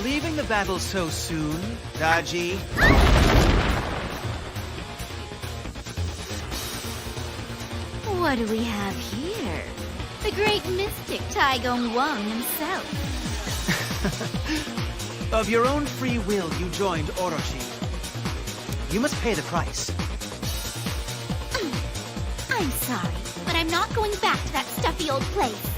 Leaving the battle so soon, Daji? What do we have here? The great mystic Thái Công Vọng himself. Of your own free will, you joined Orochi. You must pay the price. I'm sorry, but I'm not going back to that stuffy old place.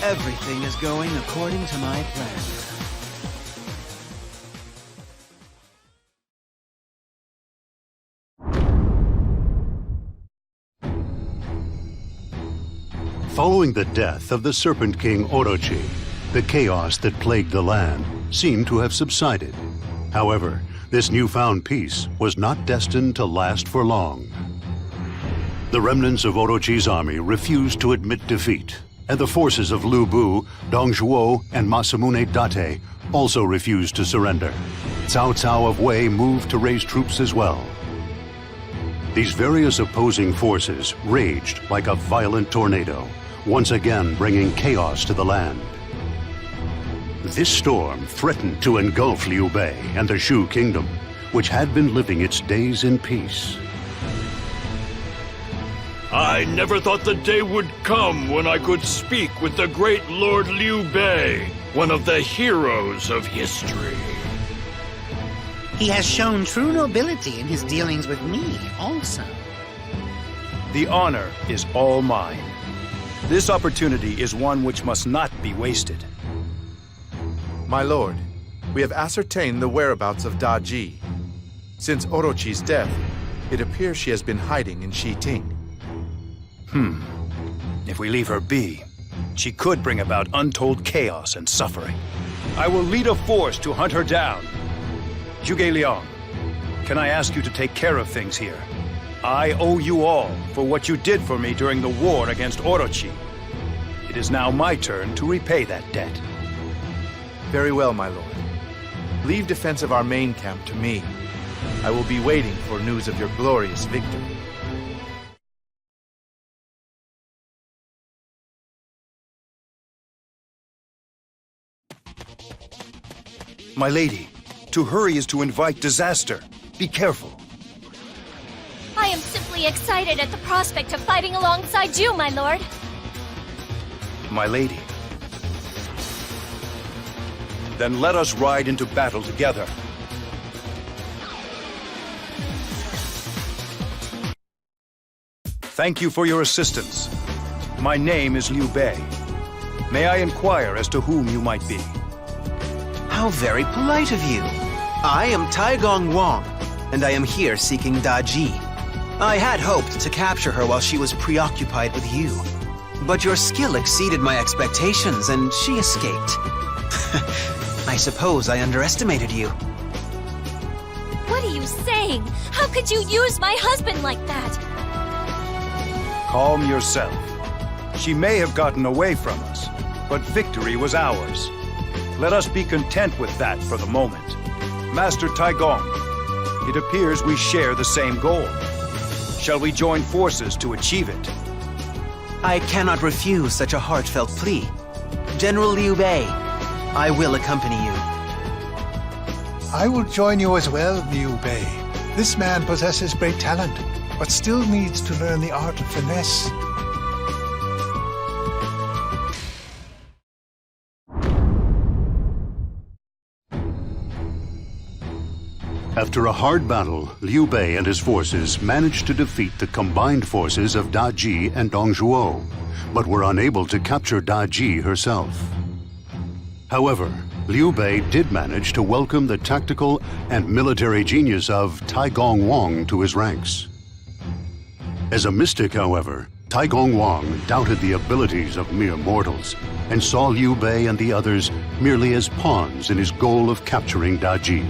Everything is going according to my plan. Following the death of the Serpent King Orochi, the chaos that plagued the land seemed to have subsided. However, this newfound peace was not destined to last for long. The remnants of Orochi's army refused to admit defeat, and the forces of Liu Bei, Dong Zhuo, and Masamune Date also refused to surrender. Cao Cao of Wei moved to raise troops as well. These various opposing forces raged like a violent tornado, once again bringing chaos to the land. This storm threatened to engulf Liu Bei and the Shu kingdom, which had been living its days in peace. I never thought the day would come when I could speak with the great Lord Liu Bei, one of the heroes of history. He has shown true nobility in his dealings with me, also. The honor is all mine. This opportunity is one which must not be wasted. My lord, we have ascertained the whereabouts of Daji. Since Orochi's death, it appears she has been hiding in Shiting. If we leave her be, she could bring about untold chaos and suffering. I will lead a force to hunt her down. Zhuge Liang, can I ask you to take care of things here? I owe you all for what you did for me during the war against Orochi. It is now my turn to repay that debt. Very well, my lord. Leave defense of our main camp to me. I will be waiting for news of your glorious victory. My lady, to hurry is to invite disaster. Be careful. I am simply excited at the prospect of fighting alongside you, my lord. My lady. Then let us ride into battle together. Thank you for your assistance. My name is Liu Bei. May I inquire as to whom you might be? How very polite of you. I am Thái Công Vọng, and I am here seeking Daji. I had hoped to capture her while she was preoccupied with you. But your skill exceeded my expectations, and she escaped. I suppose I underestimated you. What are you saying? How could you use my husband like that? Calm yourself. She may have gotten away from us, but victory was ours. Let us be content with that for the moment. Master Taigong, it appears we share the same goal. Shall we join forces to achieve it? I cannot refuse such a heartfelt plea. General Liu Bei, I will accompany you. I will join you as well, Liu Bei. This man possesses great talent, but still needs to learn the art of finesse. After a hard battle, Liu Bei and his forces managed to defeat the combined forces of Daji and Dong Zhuo, but were unable to capture Daji herself. However, Liu Bei did manage to welcome the tactical and military genius of Thái Công Vọng to his ranks. As a mystic, however, Thái Công Vọng doubted the abilities of mere mortals and saw Liu Bei and the others merely as pawns in his goal of capturing Daji.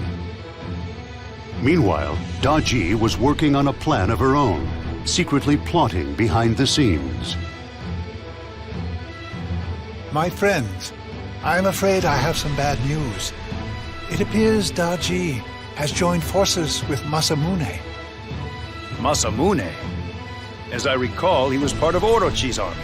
Meanwhile, Daji was working on a plan of her own, secretly plotting behind the scenes. My friends, I am afraid I have some bad news. It appears Daji has joined forces with Masamune. Masamune? As I recall, he was part of Orochi's army.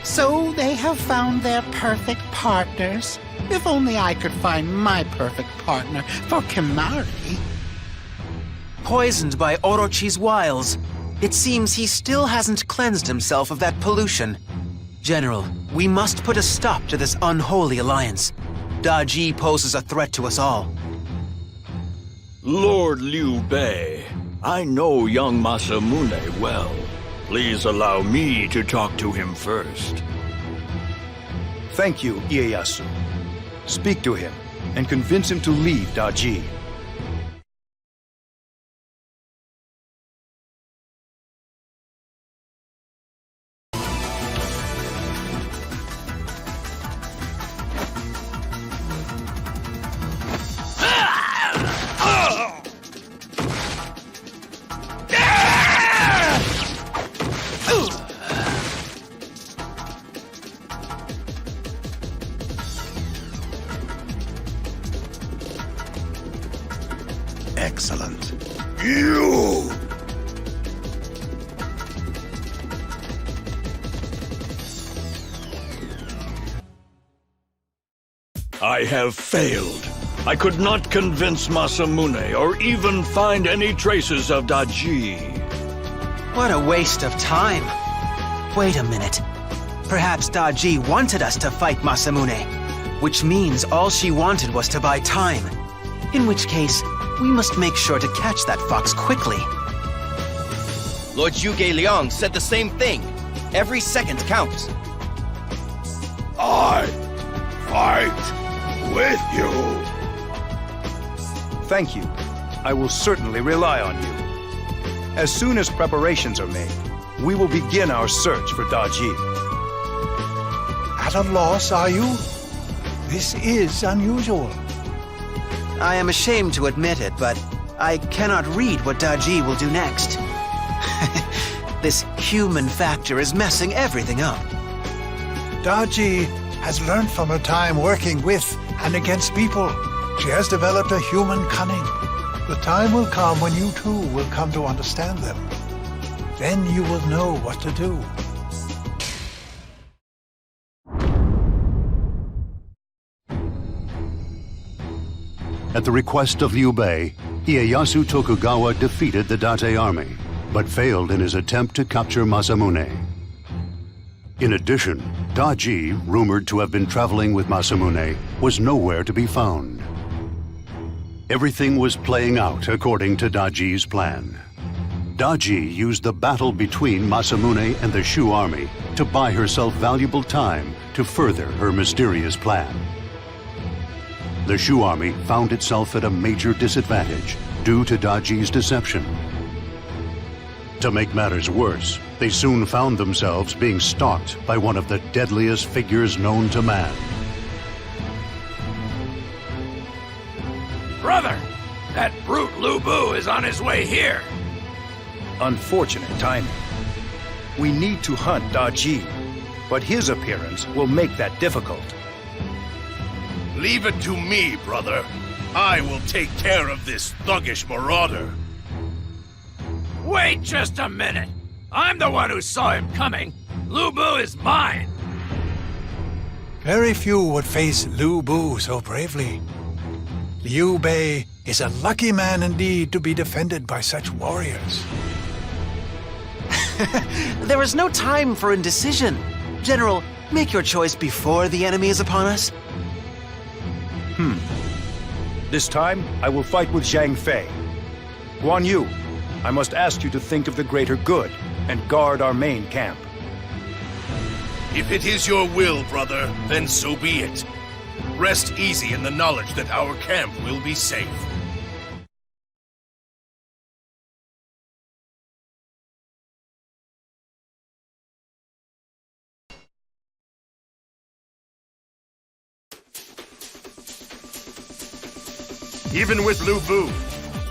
So they have found their perfect partners. If only I could find my perfect partner for Kimari. Poisoned by Orochi's wiles, it seems he still hasn't cleansed himself of that pollution. General, we must put a stop to this unholy alliance. Daji poses a threat to us all. Lord Liu Bei, I know young Masamune well. Please allow me to talk to him first. Thank you, Ieyasu. Speak to him and convince him to leave Daji. Excellent. You! I have failed. I could not convince Masamune or even find any traces of Daji. What a waste of time. Wait a minute. Perhaps Daji wanted us to fight Masamune, which means all she wanted was to buy time. In which case, we must make sure to catch that fox quickly. Lord Zhuge Liang said the same thing. Every second counts. I fight with you. Thank you. I will certainly rely on you. As soon as preparations are made, we will begin our search for Daji. At a loss, are you? This is unusual. I am ashamed to admit it, but I cannot read what Daji will do next. This human factor is messing everything up. Daji has learned from her time working with and against people. She has developed a human cunning. The time will come when you too will come to understand them. Then you will know what to do. At the request of Liu Bei, Ieyasu Tokugawa defeated the Date army, but failed in his attempt to capture Masamune. In addition, Daji, rumored to have been traveling with Masamune, was nowhere to be found. Everything was playing out according to Daji's plan. Daji used the battle between Masamune and the Shu army to buy herself valuable time to further her mysterious plan. The Shu army found itself at a major disadvantage due to Daji's deception. To make matters worse, they soon found themselves being stalked by one of the deadliest figures known to man. Brother, that brute Lu Bu is on his way here. Unfortunate timing. We need to hunt Daji, but his appearance will make that difficult. Leave it to me, brother. I will take care of this thuggish marauder. Wait just a minute. I'm the one who saw him coming. Lu Bu is mine. Very few would face Lu Bu so bravely. Liu Bei is a lucky man indeed to be defended by such warriors. There is no time for indecision. General, make your choice before the enemy is upon us. This time, I will fight with Zhang Fei. Guan Yu, I must ask you to think of the greater good and guard our main camp. If it is your will, brother, then so be it. Rest easy in the knowledge that our camp will be safe. Even with Lu Bu,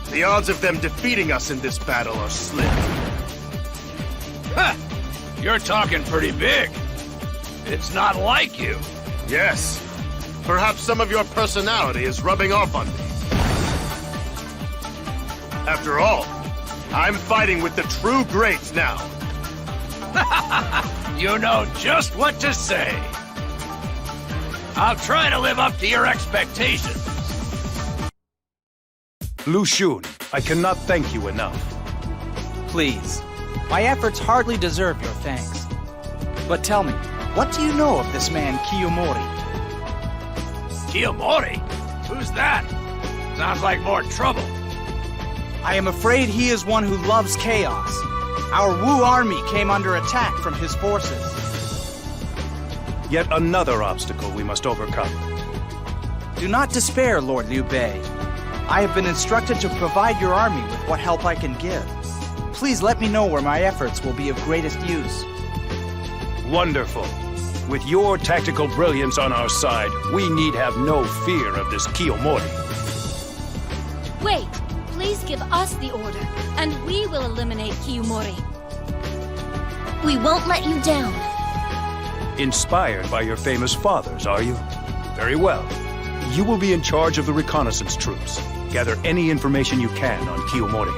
the odds of them defeating us in this battle are slim. Ha! You're talking pretty big. It's not like you. Yes. Perhaps some of your personality is rubbing off on me. After all, I'm fighting with the true greats now. You know just what to say. I'll try to live up to your expectations. Lu Xun, I cannot thank you enough. Please, my efforts hardly deserve your thanks. But tell me, what do you know of this man Kiyomori? Kiyomori? Who's that? Sounds like more trouble. I am afraid he is one who loves chaos. Our Wu army came under attack from his forces. Yet another obstacle we must overcome. Do not despair, Lord Liu Bei. I have been instructed to provide your army with what help I can give. Please let me know where my efforts will be of greatest use. Wonderful. With your tactical brilliance on our side, we need have no fear of this Kiyomori. Wait! Please give us the order, and we will eliminate Kiyomori. We won't let you down. Inspired by your famous fathers, are you? Very well. You will be in charge of the reconnaissance troops. Gather any information you can on Kiyomori.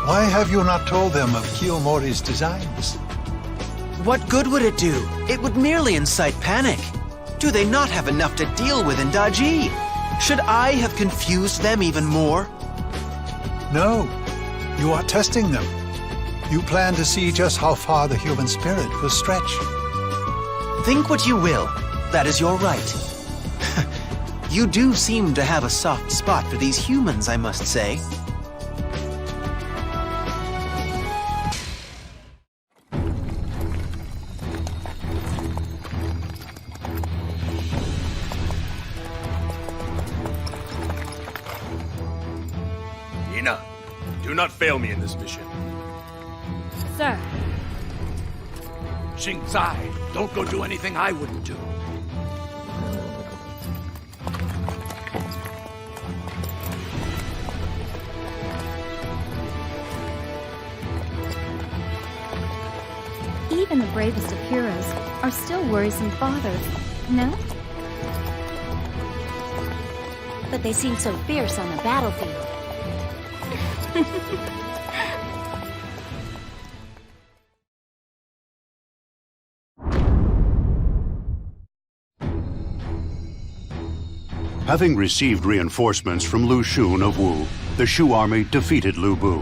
Why have you not told them of Kiyomori's designs? What good would it do? It would merely incite panic. Do they not have enough to deal with in Daji? Should I have confused them even more? No. You are testing them. You plan to see just how far the human spirit will stretch. Think what you will. That is your right. You do seem to have a soft spot for these humans, I must say. Ina, do not fail me in this mission. Sir. Xingzai, don't go do anything I wouldn't do. Even the bravest of heroes are still worrisome fathers, no? But they seem so fierce on the battlefield. Having received reinforcements from Lu Xun of Wu, the Shu army defeated Lu Bu.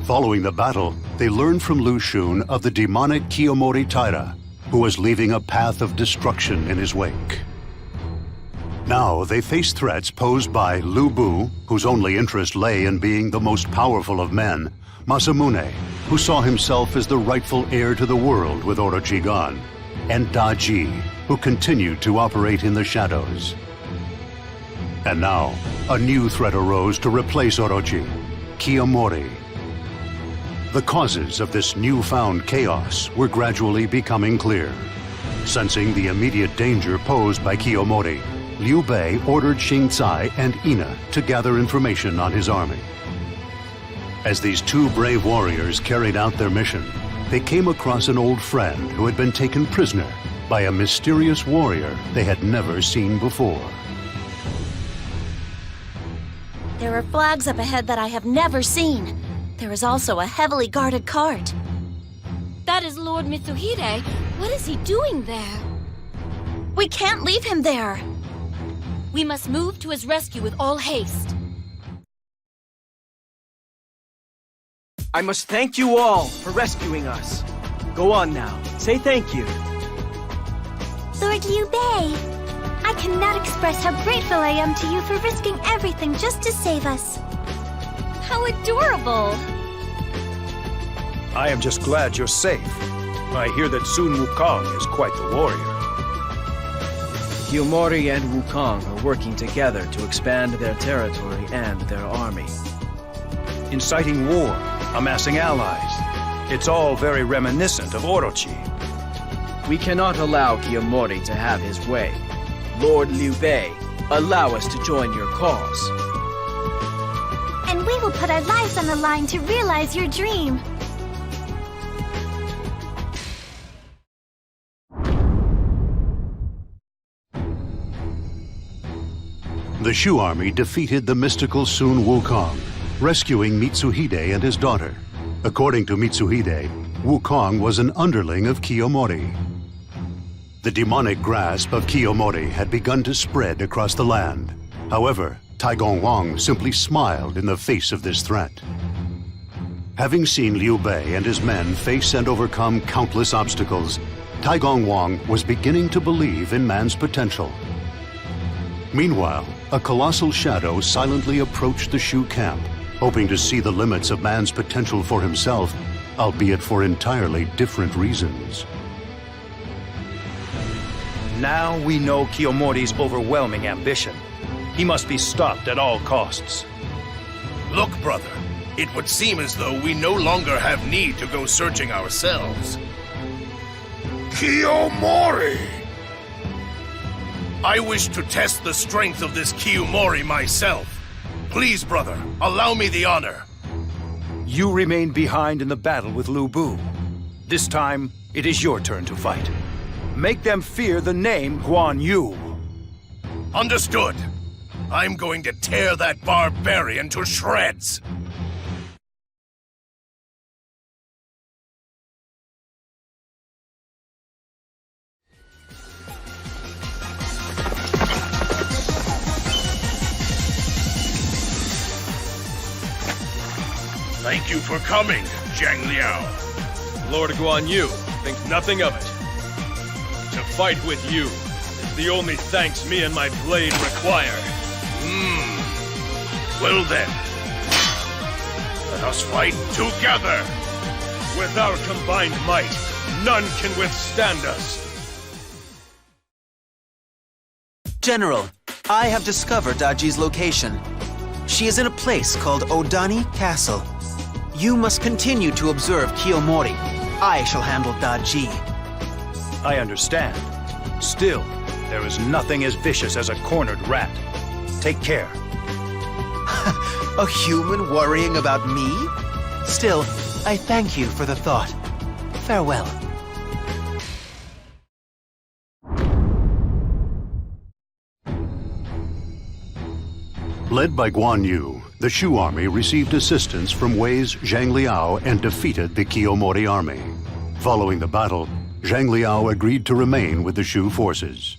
Following the battle, they learned from Lu Xun of the demonic Kiyomori Taira, who was leaving a path of destruction in his wake. Now they faced threats posed by Lu Bu, whose only interest lay in being the most powerful of men, Masamune, who saw himself as the rightful heir to the world with Orochi gone, and Daji, who continued to operate in the shadows. And now, a new threat arose to replace Orochi, Kiyomori. The causes of this newfound chaos were gradually becoming clear. Sensing the immediate danger posed by Kiyomori, Liu Bei ordered Xingzai and Ina to gather information on his army. As these two brave warriors carried out their mission, they came across an old friend who had been taken prisoner by a mysterious warrior they had never seen before. There are flags up ahead that I have never seen. There is also a heavily guarded cart. That is Lord Mitsuhide. What is he doing there? We can't leave him there. We must move to his rescue with all haste. I must thank you all for rescuing us. Go on now. Say thank you. Lord Liu Bei, I cannot express how grateful I am to you for risking everything just to save us. How adorable! I am just glad you're safe. I hear that Sun Wukong is quite the warrior. Kiyomori and Wukong are working together to expand their territory and their army. Inciting war, amassing allies. It's all very reminiscent of Orochi. We cannot allow Kiyomori to have his way. Lord Liu Bei, allow us to join your cause. And we will put our lives on the line to realize your dream. The Shu army defeated the mystical Sun Wukong, rescuing Mitsuhide and his daughter. According to Mitsuhide, Wukong was an underling of Kiyomori. The demonic grasp of Kiyomori had begun to spread across the land. However, Taigong Wang simply smiled in the face of this threat. Having seen Liu Bei and his men face and overcome countless obstacles, Taigong Wang was beginning to believe in man's potential. Meanwhile, a colossal shadow silently approached the Shu camp, hoping to see the limits of man's potential for himself, albeit for entirely different reasons. Now we know Kiyomori's overwhelming ambition. He must be stopped at all costs. Look, brother, it would seem as though we no longer have need to go searching ourselves. Kiyomori! I wish to test the strength of this Kiyomori myself. Please, brother, allow me the honor. You remain behind in the battle with Lu Bu. This time, it is your turn to fight. Make them fear the name Guan Yu. Understood. I'm going to tear that barbarian to shreds. Thank you for coming, Zhang Liao. Lord Guan Yu, think nothing of it. To fight with you is the only thanks me and my blade require. Well then, let us fight together. With our combined might, none can withstand us. General, I have discovered Daji's location. She is in a place called Odani Castle. You must continue to observe Kiyomori. I shall handle Daji. I understand. Still, there is nothing as vicious as a cornered rat. Take care. A human worrying about me? Still, I thank you for the thought. Farewell. Led by Guan Yu, the Shu army received assistance from Wei's Zhang Liao and defeated the Kiyomori army. Following the battle, Zhang Liao agreed to remain with the Shu forces.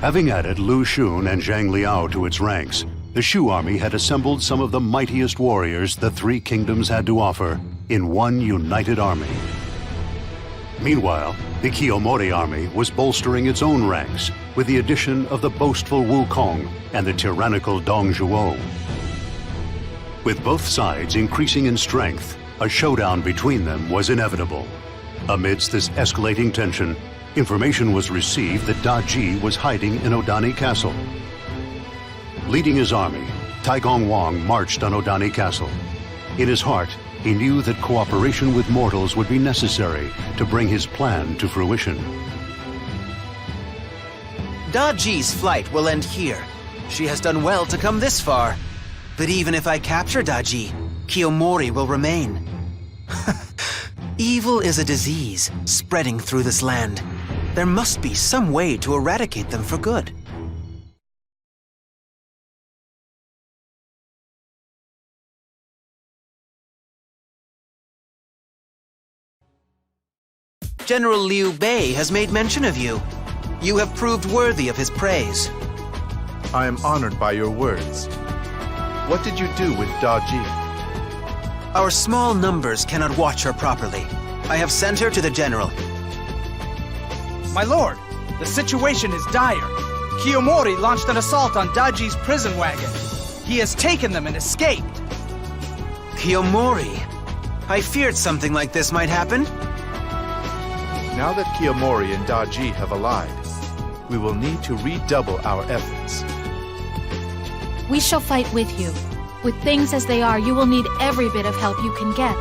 Having added Lu Xun and Zhang Liao to its ranks, the Shu army had assembled some of the mightiest warriors the three kingdoms had to offer in one united army. Meanwhile, the Kiyomori army was bolstering its own ranks with the addition of the boastful Wukong and the tyrannical Dong Zhuo. With both sides increasing in strength, a showdown between them was inevitable. Amidst this escalating tension, information was received that Daji was hiding in Odani Castle. Leading his army, Taigong Wang marched on Odani Castle. In his heart, he knew that cooperation with mortals would be necessary to bring his plan to fruition. Daji's flight will end here. She has done well to come this far. But even if I capture Daji, Kiyomori will remain. Evil is a disease spreading through this land. There must be some way to eradicate them for good. General Liu Bei has made mention of you. You have proved worthy of his praise. I am honored by your words. What did you do with Daji? Our small numbers cannot watch her properly. I have sent her to the general. My lord, the situation is dire. Kiyomori launched an assault on Daji's prison wagon. He has taken them and escaped. Kiyomori? I feared something like this might happen. Now that Kiyomori and Daji have allied, we will need to redouble our efforts. We shall fight with you. With things as they are, you will need every bit of help you can get.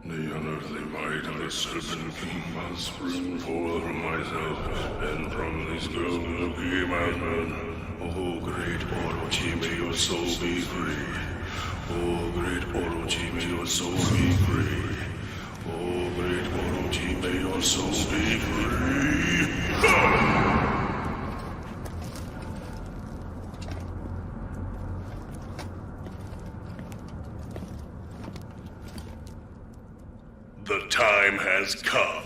The unearthly might of the Serpent King must spring forth from myself, and from this girl will be my man. Oh, great Orochi, may your soul be free. Oh, great Orochi, may your soul be free. Oh, great Orochi, may your soul be free. The time has come.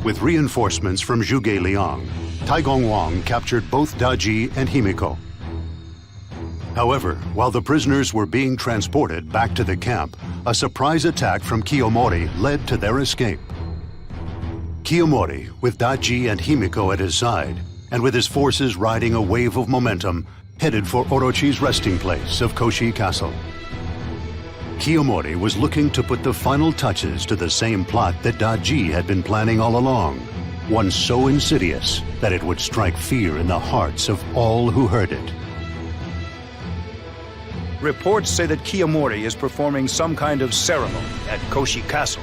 With reinforcements from Zhuge Liang, Taigong Wang captured both Daji and Himiko. However, while the prisoners were being transported back to the camp, a surprise attack from Kiyomori led to their escape. Kiyomori, with Daji and Himiko at his side, and with his forces riding a wave of momentum, headed for Orochi's resting place of Koshi Castle. Kiyomori was looking to put the final touches to the same plot that Daji had been planning all along, one so insidious that it would strike fear in the hearts of all who heard it. Reports say that Kiyomori is performing some kind of ceremony at Koshi Castle.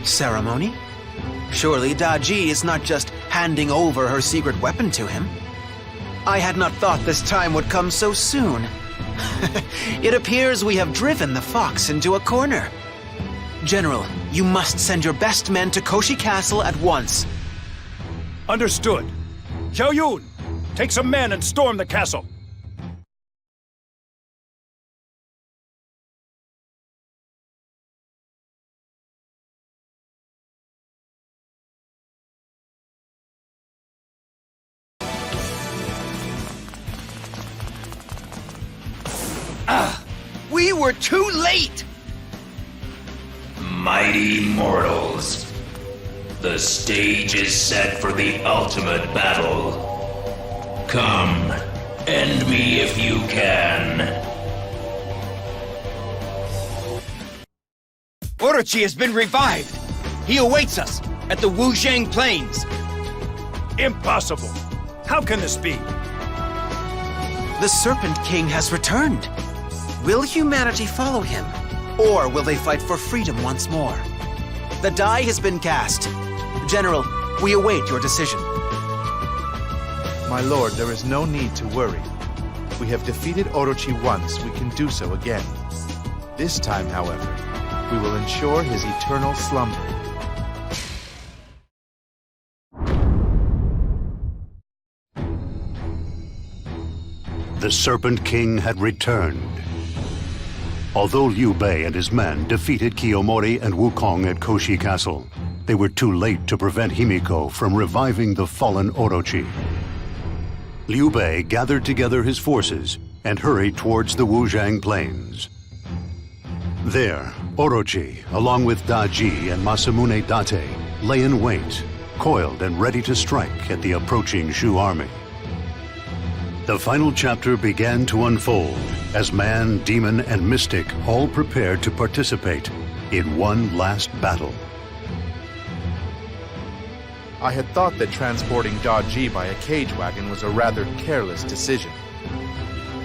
Ceremony? Surely Daji is not just handing over her secret weapon to him. I had not thought this time would come so soon. It appears we have driven the fox into a corner. General, you must send your best men to Koshi Castle at once. Understood. Xiao Yun, take some men and storm the castle. We were too late! Mighty mortals, the stage is set for the ultimate battle. Come, end me if you can. Orochi has been revived! He awaits us at the Wuzhang Plains! Impossible! How can this be? The Serpent King has returned. Will humanity follow him? Or will they fight for freedom once more? The die has been cast. General, we await your decision. My lord, there is no need to worry. We have defeated Orochi once, we can do so again. This time, however, we will ensure his eternal slumber. The Serpent King had returned. Although Liu Bei and his men defeated Kiyomori and Wukong at Koshi Castle, they were too late to prevent Himiko from reviving the fallen Orochi. Liu Bei gathered together his forces and hurried towards the Wuzhang Plains. There, Orochi, along with Daji and Masamune Date, lay in wait, coiled and ready to strike at the approaching Shu army. The final chapter began to unfold as man, demon, and mystic all prepared to participate in one last battle. I had thought that transporting Daji by a cage wagon was a rather careless decision.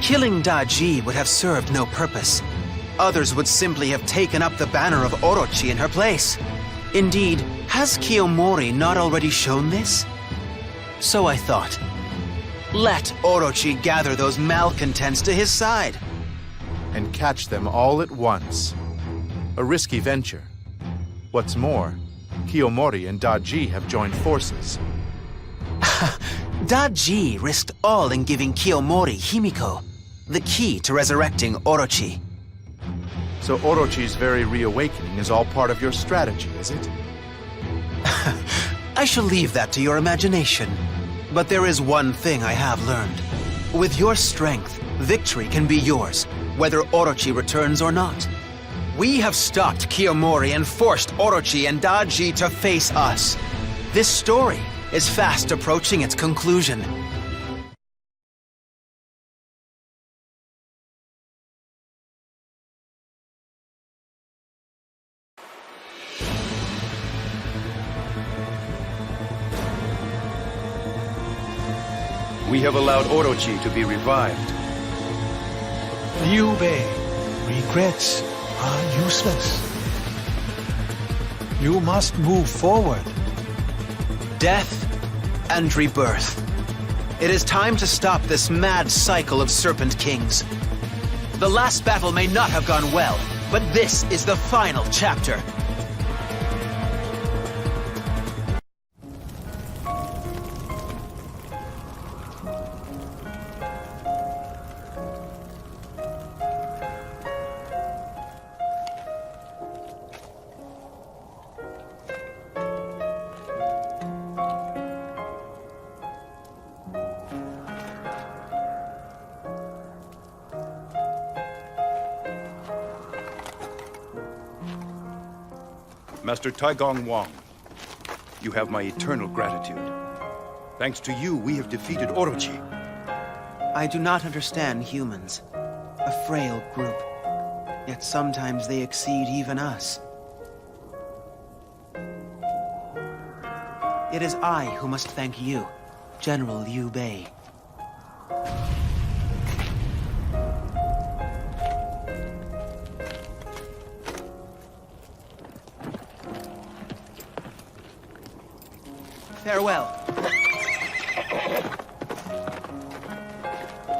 Killing Daji would have served no purpose. Others would simply have taken up the banner of Orochi in her place. Indeed, has Kiyomori not already shown this? So I thought. Let Orochi gather those malcontents to his side. And catch them all at once. A risky venture. What's more, Kiyomori and Daji have joined forces. Daji risked all in giving Kiyomori Himiko, the key to resurrecting Orochi. So Orochi's very reawakening is all part of your strategy, is it? I shall leave that to your imagination. But there is one thing I have learned. With your strength, victory can be yours, whether Orochi returns or not. We have stopped Kiyomori and forced Orochi and Daji to face us. This story is fast approaching its conclusion. We have allowed Orochi to be revived. Liu Bei, regrets are useless. You must move forward. Death and rebirth. It is time to stop this mad cycle of Serpent Kings. The last battle may not have gone well, but this is the final chapter. Master Taigong Wang, you have my eternal gratitude. Thanks to you, we have defeated Orochi. I do not understand humans. A frail group. Yet sometimes they exceed even us. It is I who must thank you, General Liu Bei. Farewell.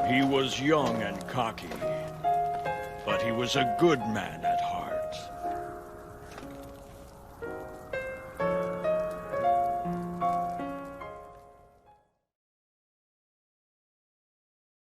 He was young and cocky, but he was a good man